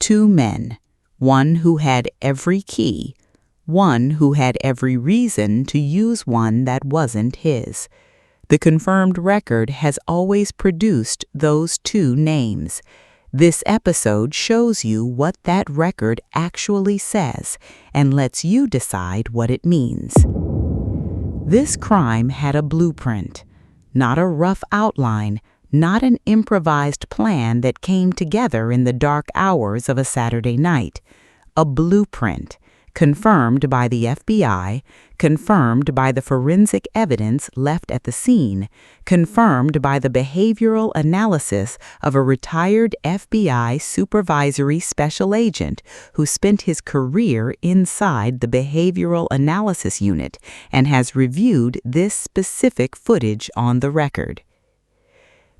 Two men, one who had every key, one who had every reason to use one that wasn't his. The confirmed record has always produced those two names. This episode shows you what that record actually says and lets you decide what it means. This crime had a blueprint, not a rough outline, not an improvised plan that came together in the dark hours of a Saturday night. A blueprint, confirmed by the FBI, confirmed by the forensic evidence left at the scene, confirmed by the behavioral analysis of a retired FBI supervisory special agent who spent his career inside the behavioral analysis unit and has reviewed this specific footage on the record.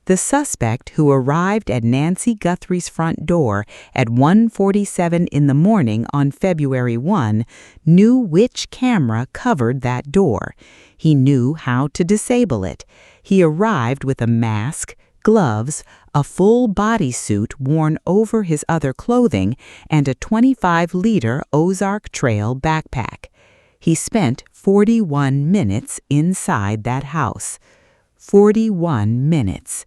The suspect who arrived at Nancy Guthrie's front door at 1:47 in the morning on February 1 knew which camera covered that door. He knew how to disable it. He arrived with a mask, gloves, a full bodysuit worn over his other clothing, and a 25-liter Ozark Trail backpack. He spent 41 minutes inside that house. 41 minutes.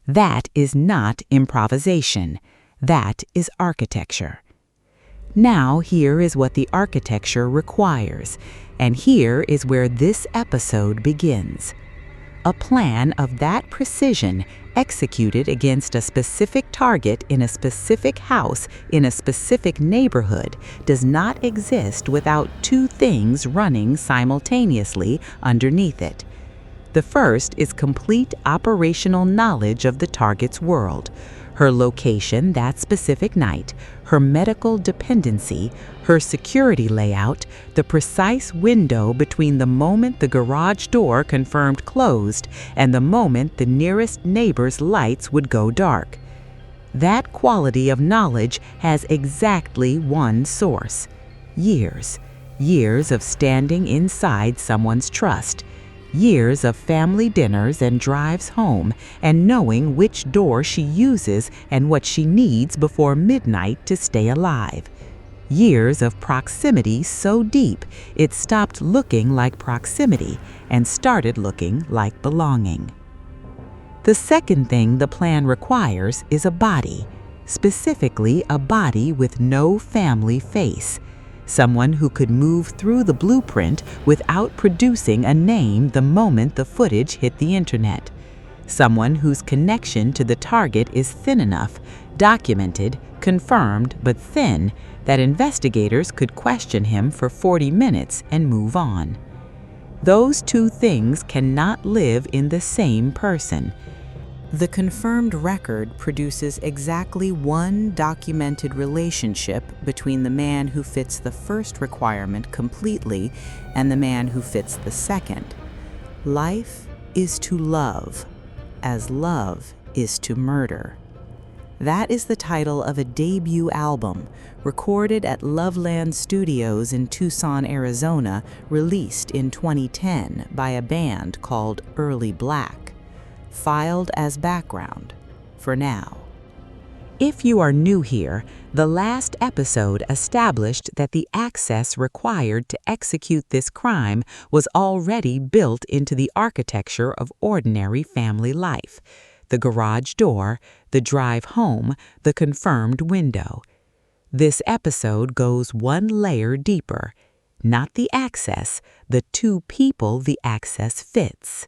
That is not improvisation. That is architecture. Now here is what the architecture requires, and here is where this episode begins. A plan of that precision executed against a specific target in a specific house in a specific neighborhood does not exist without two things running simultaneously underneath it. The first is complete operational knowledge of the target's world, her location that specific night, her medical dependency, her security layout, the precise window between the moment the garage door confirmed closed and the moment the nearest neighbor's lights would go dark. That quality of knowledge has exactly one source: years. Years of standing inside someone's trust. Years of family dinners and drives home and knowing which door she uses and what she needs before midnight to stay alive. Years of proximity so deep it stopped looking like proximity and started looking like belonging. The second thing the plan requires is a body, specifically a body with no family face. Someone who could move through the blueprint without producing a name the moment the footage hit the internet. Someone whose connection to the target is thin enough, documented, confirmed, but thin, that investigators could question him for 40 minutes and move on. Those two things cannot live in the same person. The confirmed record produces exactly one documented relationship between the man who fits the first requirement completely and the man who fits the second. Life is to love, as love is to murder. That is the title of a debut album recorded at Loveland Studios in Tucson, Arizona, released in 2010 by a band called Early Black. Filed as background for now. If you are new here, the last episode established that the access required to execute this crime was already built into the architecture of ordinary family life: the garage door, the drive home, the confirmed window. This episode goes one layer deeper, not the access, the two people the access fits.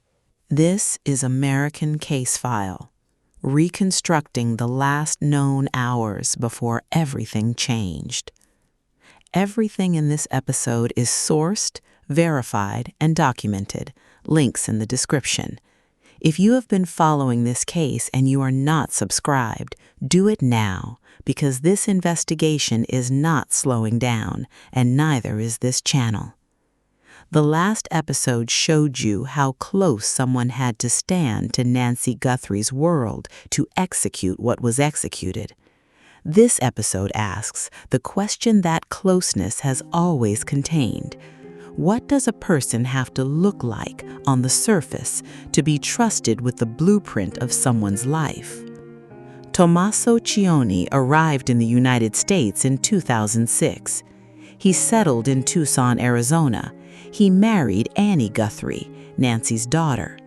This is American Case File, reconstructing the last known hours before everything changed. Everything in this episode is sourced, verified, and documented. Links in the description. If you have been following this case and you are not subscribed, do it now, because this investigation is not slowing down, and neither is this channel. The last episode showed you how close someone had to stand to Nancy Guthrie's world to execute what was executed. This episode asks the question that closeness has always contained. What does a person have to look like on the surface to be trusted with the blueprint of someone's life? Tommaso Cioni arrived in the United States in 2006. He settled in Tucson, Arizona. He married Annie Guthrie, Nancy's daughter.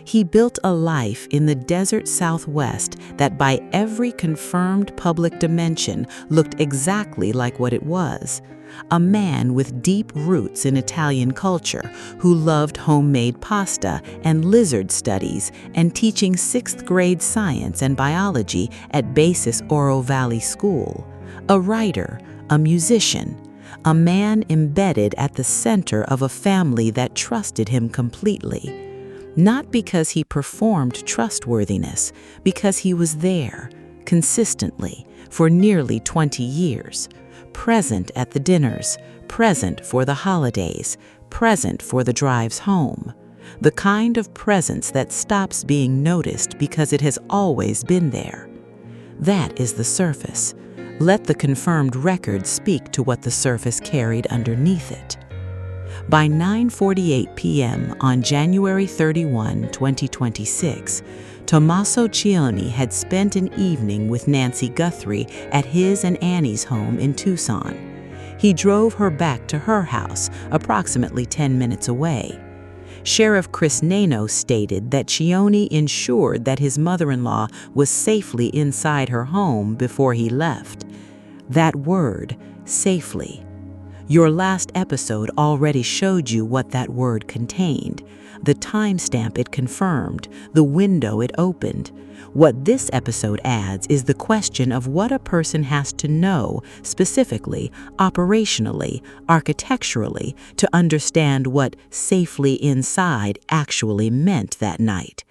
He built a life in the desert Southwest that by every confirmed public dimension looked exactly like what it was. A man with deep roots in Italian culture who loved homemade pasta and lizard studies and teaching 6th grade science and biology at Basis Oro Valley School. A writer, a musician, a man embedded at the center of a family that trusted him completely. Not because he performed trustworthiness, because he was there, consistently, for nearly 20 years, present at the dinners, present for the holidays, present for the drives home. The kind of presence that stops being noticed because it has always been there. That is the surface. Let the confirmed record speak to what the surface carried underneath it. By 9:48 p.m. on January 31, 2026, Tommaso Cioni had spent an evening with Nancy Guthrie at his and Annie's home in Tucson. He drove her back to her house, approximately 10 minutes away. Sheriff Chris Nano stated that Cioni ensured that his mother-in-law was safely inside her home before he left. That word, safely. Your last episode already showed you what that word contained, the timestamp it confirmed, the window it opened. What this episode adds is the question of what a person has to know, specifically, operationally, architecturally, to understand what safely inside actually meant that night.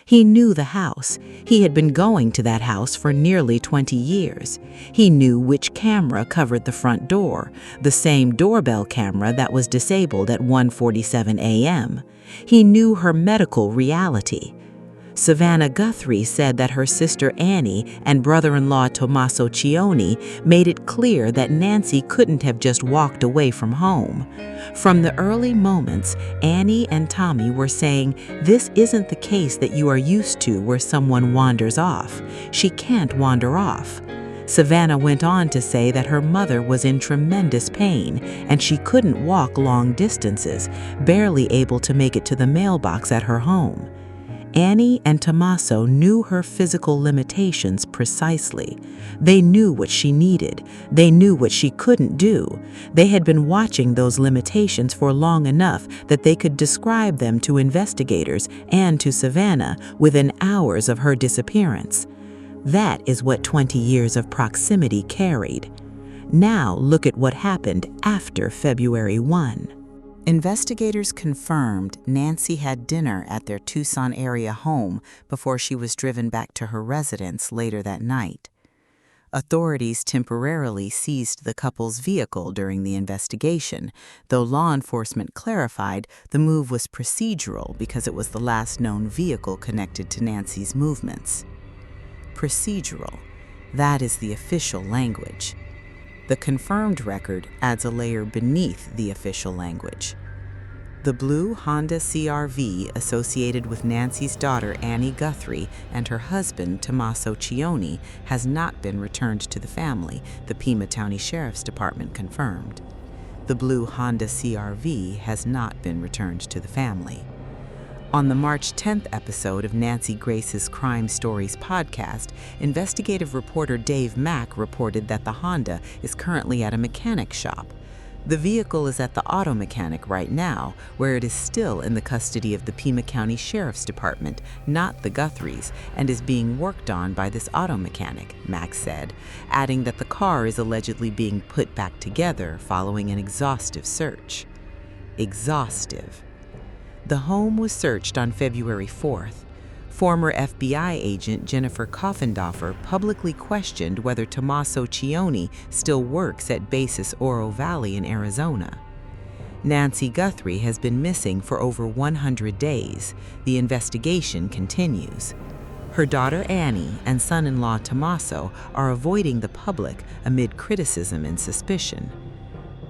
He knew the house. He had been going to that house for nearly 20 years. He knew which camera covered the front door, the same doorbell camera that was disabled at 1:47 a.m. He knew her medical reality. Savannah Guthrie said that her sister Annie and brother-in-law Tommaso Cioni made it clear that Nancy couldn't have just walked away from home. From the early moments, Annie and Tommy were saying, "This isn't the case that you are used to where someone wanders off. She can't wander off." Savannah went on to say that her mother was in tremendous pain and she couldn't walk long distances, barely able to make it to the mailbox at her home. Annie and Tommaso knew her physical limitations precisely. They knew what she needed. They knew what she couldn't do. They had been watching those limitations for long enough that they could describe them to investigators and to Savannah within hours of her disappearance. That is what 20 years of proximity carried. Now look at what happened after February 1. Investigators confirmed Nancy had dinner at their Tucson area home before she was driven back to her residence later that night. Authorities temporarily seized the couple's vehicle during the investigation, though law enforcement clarified the move was procedural because it was the last known vehicle connected to Nancy's movements. Procedural, that is the official language. The confirmed record adds a layer beneath the official language. The blue Honda CR-V associated with Nancy's daughter Annie Guthrie and her husband Tommaso Cioni has not been returned to the family, the Pima County Sheriff's Department confirmed. The blue Honda CR-V has not been returned to the family. On the March 10th episode of Nancy Grace's Crime Stories podcast, investigative reporter Dave Mack reported that the Honda is currently at a mechanic shop. The vehicle is at the auto mechanic right now, where it is still in the custody of the Pima County Sheriff's Department, not the Guthries, and is being worked on by this auto mechanic, Mack said, adding that the car is allegedly being put back together following an exhaustive search. Exhaustive. The home was searched on February 4th. Former FBI agent Jennifer Coffendorfer publicly questioned whether Tommaso Cioni still works at Basis Oro Valley in Arizona. Nancy Guthrie has been missing for over 100 days. The investigation continues. Her daughter Annie and son-in-law Tommaso are avoiding the public amid criticism and suspicion.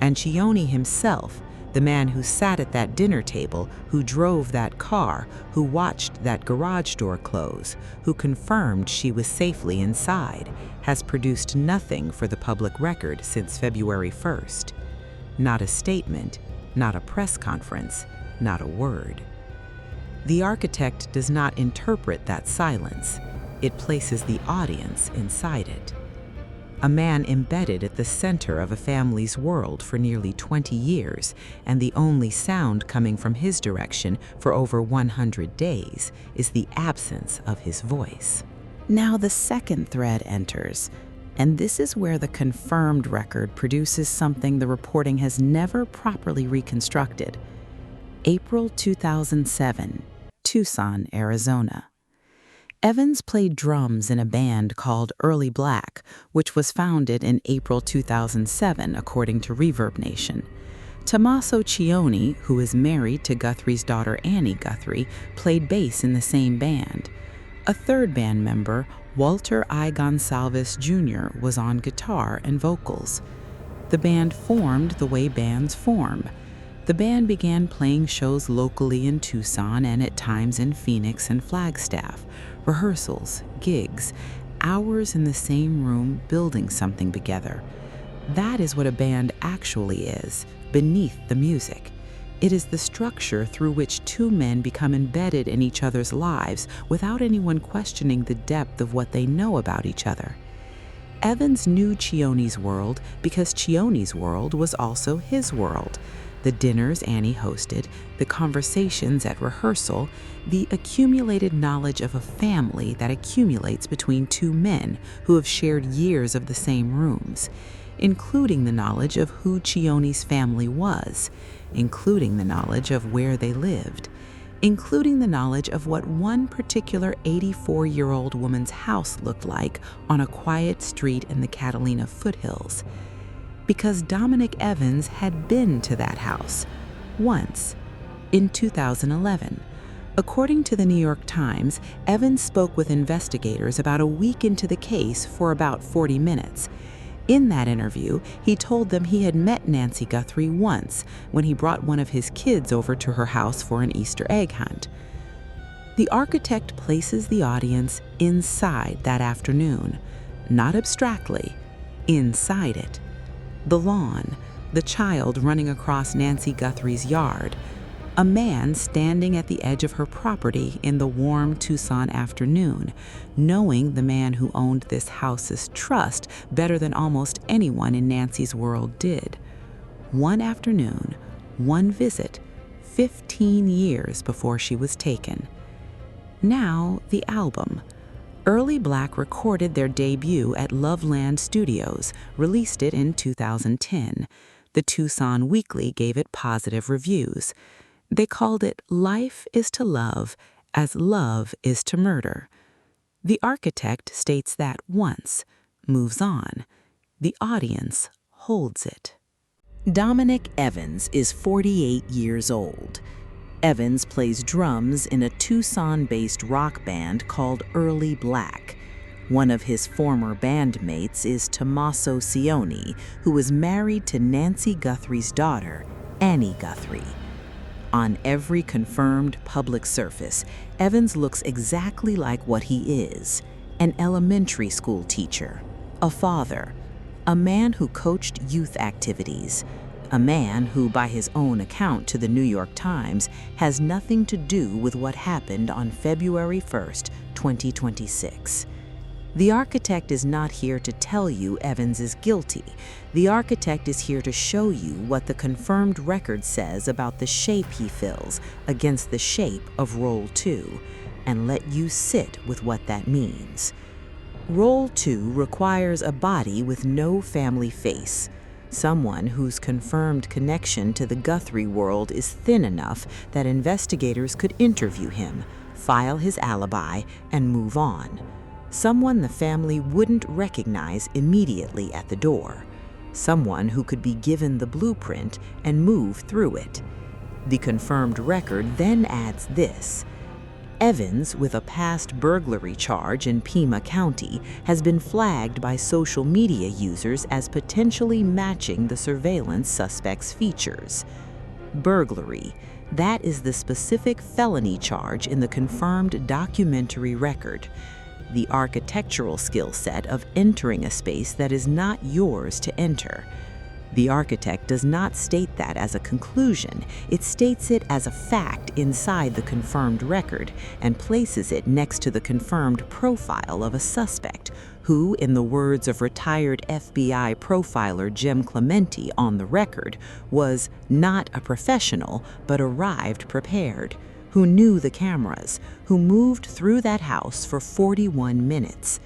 And Cioni himself, The man who sat at that dinner table, who drove that car, who watched that garage door close, who confirmed she was safely inside, has produced nothing for the public record since February 1st. Not a statement, not a press conference, not a word. The architect does not interpret that silence. It places the audience inside it. A man embedded at the center of a family's world for nearly 20 years, and the only sound coming from his direction for over 100 days is the absence of his voice. Now the second thread enters, and this is where the confirmed record produces something the reporting has never properly reconstructed. April 2007, Tucson, Arizona. Evans played drums in a band called Early Black, which was founded in April 2007, according to Reverb Nation. Tommaso Cioni, who is married to Guthrie's daughter Annie Guthrie, played bass in the same band. A third band member, Walter I. Gonsalves Jr., was on guitar and vocals. The band formed the way bands form. The band began playing shows locally in Tucson and at times in Phoenix and Flagstaff. Rehearsals, gigs, hours in the same room building something together. That is what a band actually is, beneath the music. It is the structure through which two men become embedded in each other's lives without anyone questioning the depth of what they know about each other. Evans knew Cioni's world because Cioni's world was also his world. The dinners Annie hosted, the conversations at rehearsal, the accumulated knowledge of a family that accumulates between two men who have shared years of the same rooms, including the knowledge of who Cioni's family was, including the knowledge of where they lived, including the knowledge of what one particular 84-year-old woman's house looked like on a quiet street in the Catalina foothills. Because Dominic Evans had been to that house once, in 2011. According to the New York Times, Evans spoke with investigators about a week into the case for about 40 minutes. In that interview, he told them he had met Nancy Guthrie once when he brought one of his kids over to her house for an Easter egg hunt. The architect places the audience inside that afternoon, not abstractly, inside it. The lawn, the child running across Nancy Guthrie's yard, a man standing at the edge of her property in the warm Tucson afternoon, knowing the man who owned this house's trust better than almost anyone in Nancy's world did. One afternoon, one visit, 15 years before she was taken. Now, the album. Early Black recorded their debut at Loveland Studios, released it in 2010. The Tucson Weekly gave it positive reviews. They called it Life is to Love as Love is to Murder. The architect states that once, moves on. The audience holds it. Dominic Evans is 48 years old. Evans plays drums in a Tucson-based rock band called Early Black. One of his former bandmates is Tommaso Cioni, who is married to Nancy Guthrie's daughter, Annie Guthrie. On every confirmed public surface, Evans looks exactly like what he is: an elementary school teacher, a father, a man who coached youth activities, a man who, by his own account to the New York Times, has nothing to do with what happened on February 1st, 2026. The architect is not here to tell you Evans is guilty. The architect is here to show you what the confirmed record says about the shape he fills against the shape of Roll 2, and let you sit with what that means. Roll 2 requires a body with no family face, someone whose confirmed connection to the Guthrie world is thin enough that investigators could interview him, file his alibi, and move on. Someone the family wouldn't recognize immediately at the door. Someone who could be given the blueprint and move through it. The confirmed record then adds this: Evans, with a past burglary charge in Pima County, has been flagged by social media users as potentially matching the surveillance suspect's features. Burglary. That is the specific felony charge in the confirmed documentary record. The architectural skill set of entering a space that is not yours to enter. The architect does not state that as a conclusion, it states it as a fact inside the confirmed record and places it next to the confirmed profile of a suspect who, in the words of retired FBI profiler Jim Clemente on the record, was not a professional but arrived prepared, who knew the cameras, who moved through that house for 41 minutes.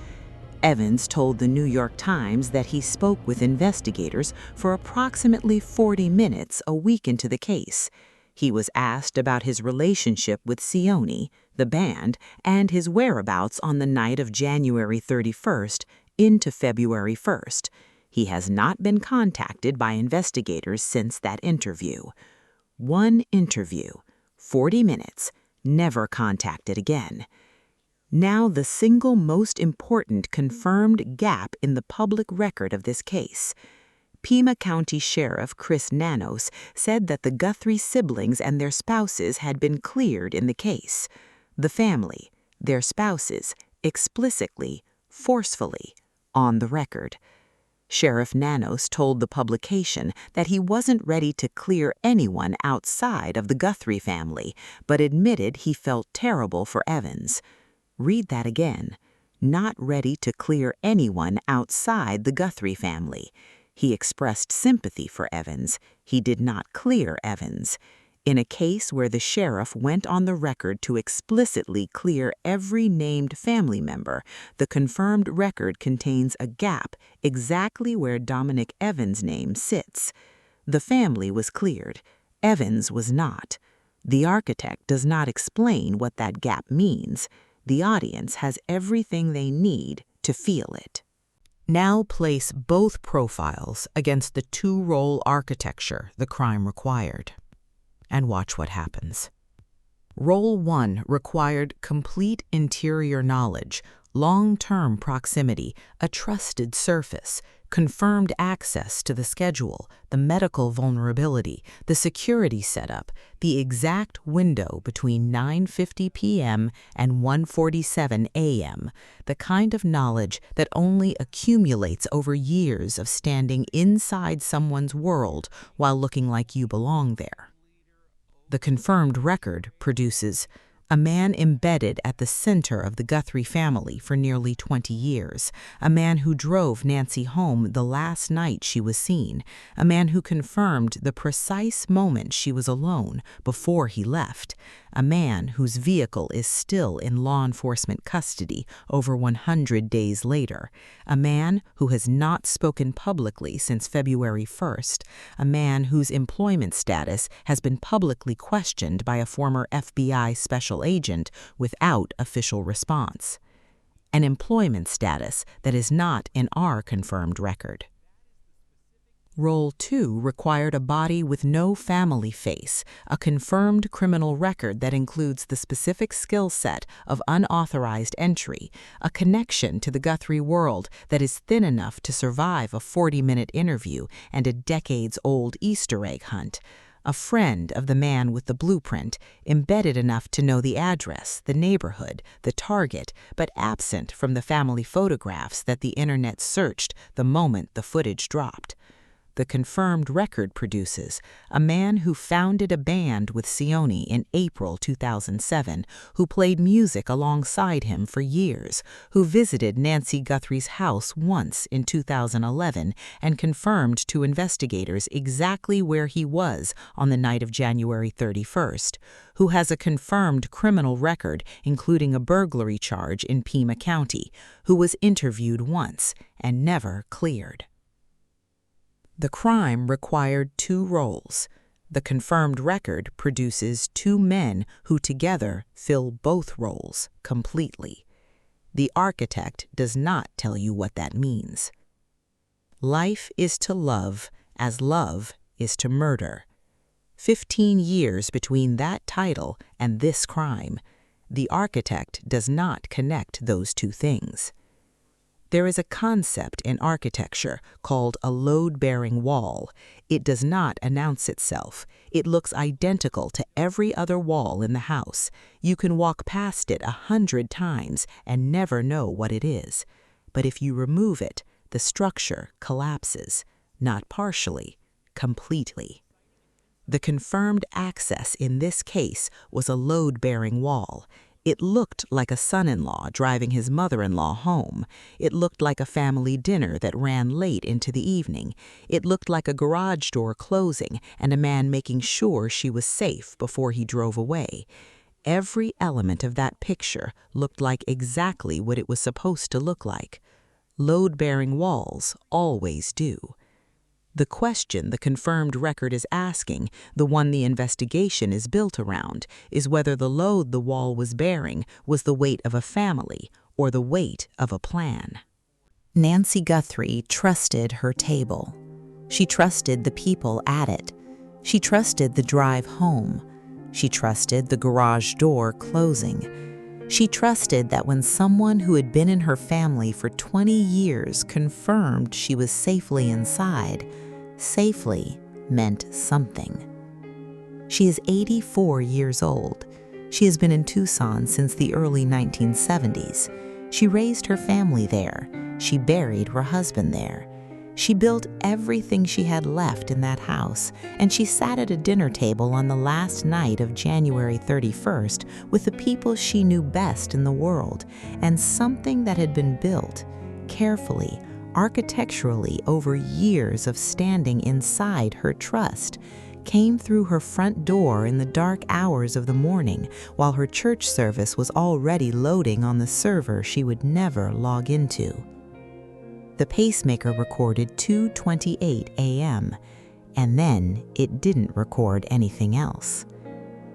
Evans told the New York Times that he spoke with investigators for approximately 40 minutes a week into the case. He was asked about his relationship with Cioni, the band, and his whereabouts on the night of January 31st into February 1st. He has not been contacted by investigators since that interview. One interview, 40 minutes, never contacted again. Now the single most important confirmed gap in the public record of this case. Pima County Sheriff Chris Nanos said that the Guthrie siblings and their spouses had been cleared in the case. The family, their spouses, explicitly, forcefully, on the record. Sheriff Nanos told the publication that he wasn't ready to clear anyone outside of the Guthrie family, but admitted he felt terrible for Evans. Read that again. Not ready to clear anyone outside the Guthrie family. He expressed sympathy for Evans. He did not clear Evans. In a case where the sheriff went on the record to explicitly clear every named family member, the confirmed record contains a gap exactly where Dominic Evans' name sits. The family was cleared. Evans was not. The architect does not explain what that gap means. The audience has everything they need to feel it. Now place both profiles against the two-role architecture the crime required, and watch what happens. Role 1 required complete interior knowledge, long-term proximity, a trusted surface, confirmed access to the schedule, the medical vulnerability, the security setup, the exact window between 9:50 p.m. and 1:47 a.m., the kind of knowledge that only accumulates over years of standing inside someone's world while looking like you belong there. The confirmed record produces a man embedded at the center of the Guthrie family for nearly 20 years, a man who drove Nancy home the last night she was seen, a man who confirmed the precise moment she was alone before he left, a man whose vehicle is still in law enforcement custody over 100 days later, a man who has not spoken publicly since February 1st, a man whose employment status has been publicly questioned by a former FBI special agent without official response. An employment status that is not in our confirmed record. Role 2 required a body with no family face, a confirmed criminal record that includes the specific skill set of unauthorized entry, a connection to the Guthrie world that is thin enough to survive a 40-minute interview and a decades-old Easter egg hunt, a friend of the man with the blueprint, embedded enough to know the address, the neighborhood, the target, but absent from the family photographs that the internet searched the moment the footage dropped. The confirmed record produces a man who founded a band with Cioni in April 2007, who played music alongside him for years, who visited Nancy Guthrie's house once in 2011 and confirmed to investigators exactly where he was on the night of January 31st, who has a confirmed criminal record including a burglary charge in Pima County, who was interviewed once and never cleared. The crime required two roles. The confirmed record produces two men who together fill both roles completely. The architect does not tell you what that means. Life is to love as love is to murder. 15 years between that title and this crime. The architect does not connect those two things. There is a concept in architecture called a load-bearing wall. It does not announce itself. It looks identical to every other wall in the house. You can walk past it 100 times and never know what it is. But if you remove it, the structure collapses, not partially, completely. The confirmed access in this case was a load-bearing wall. It looked like a son-in-law driving his mother-in-law home. It looked like a family dinner that ran late into the evening. It looked like a garage door closing and a man making sure she was safe before he drove away. Every element of that picture looked like exactly what it was supposed to look like. Load-bearing walls always do. The question the confirmed record is asking, the one the investigation is built around, is whether the load the wall was bearing was the weight of a family or the weight of a plan. Nancy Guthrie trusted her table. She trusted the people at it. She trusted the drive home. She trusted the garage door closing. She trusted that when someone who had been in her family for 20 years confirmed she was safely inside, safely meant something. She is 84 years old. She has been in Tucson since the early 1970s. She raised her family there. She buried her husband there. She built everything she had left in that house, and she sat at a dinner table on the last night of January 31st with the people she knew best in the world, and something that had been built carefully, architecturally over years of standing inside her trust, came through her front door in the dark hours of the morning while her church service was already loading on the server she would never log into. The pacemaker recorded 2:28 a.m., and then it didn't record anything else.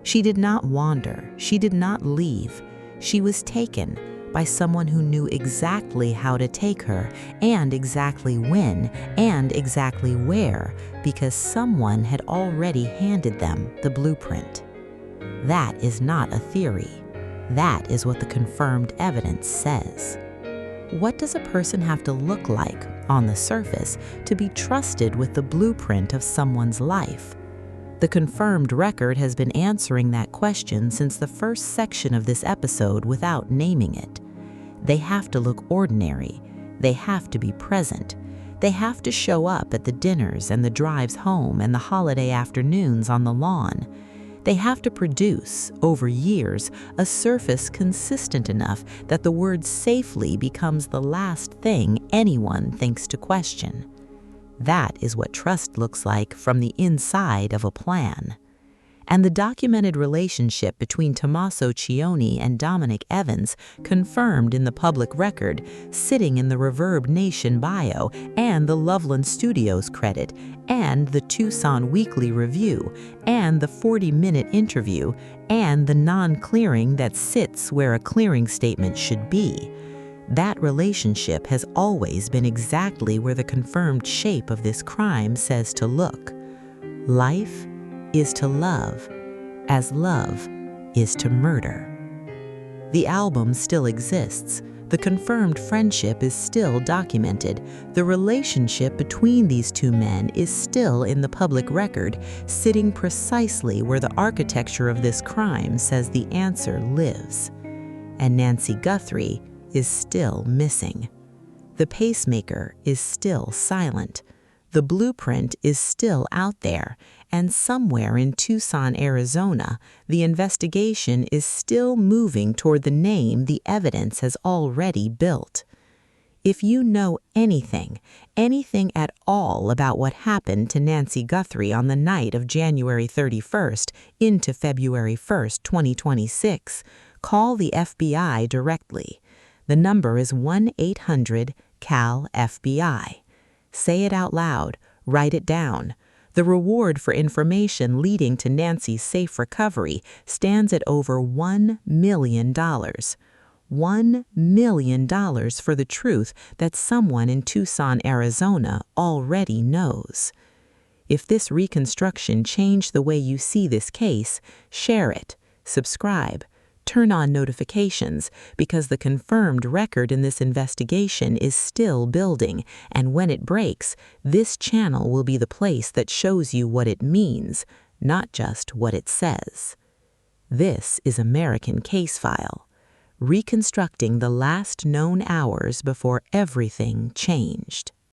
She did not wander. She did not leave. She was taken by someone who knew exactly how to take her, and exactly when, and exactly where, because someone had already handed them the blueprint. That is not a theory. That is what the confirmed evidence says. What does a person have to look like on the surface to be trusted with the blueprint of someone's life? The confirmed record has been answering that question since the first section of this episode without naming it. They have to look ordinary. They have to be present. They have to show up at the dinners and the drives home and the holiday afternoons on the lawn. They have to produce, over years, a surface consistent enough that the word safely becomes the last thing anyone thinks to question. That is what trust looks like from the inside of a plan. And the documented relationship between Tommaso Cioni and Dominic Evans, confirmed in the public record, sitting in the Reverb Nation bio and the Loveland Studios credit, and the Tucson Weekly Review, and the 40-minute interview, and the non-clearing that sits where a clearing statement should be. That relationship has always been exactly where the confirmed shape of this crime says to look. Life is to love, as love is to murder. The album still exists. The confirmed friendship is still documented. The relationship between these two men is still in the public record, sitting precisely where the architecture of this crime says the answer lives. And Nancy Guthrie is still missing. The pacemaker is still silent. The blueprint is still out there, and somewhere in Tucson, Arizona, the investigation is still moving toward the name the evidence has already built. If you know anything at all about what happened to Nancy Guthrie on the night of January 31st into February 1st, 2026, call the FBI directly. The number is 1-800-CAL-FBI. Say it out loud. Write it down. The reward for information leading to Nancy's safe recovery stands at over $1 million. $1 million for the truth that someone in Tucson, Arizona already knows. If this reconstruction changed the way you see this case, share it, subscribe, Turn on notifications because the confirmed record in this investigation is still building, and when it breaks, this channel will be the place that shows you what it means, not just what it says. This is American Case File, reconstructing the last known hours before everything changed.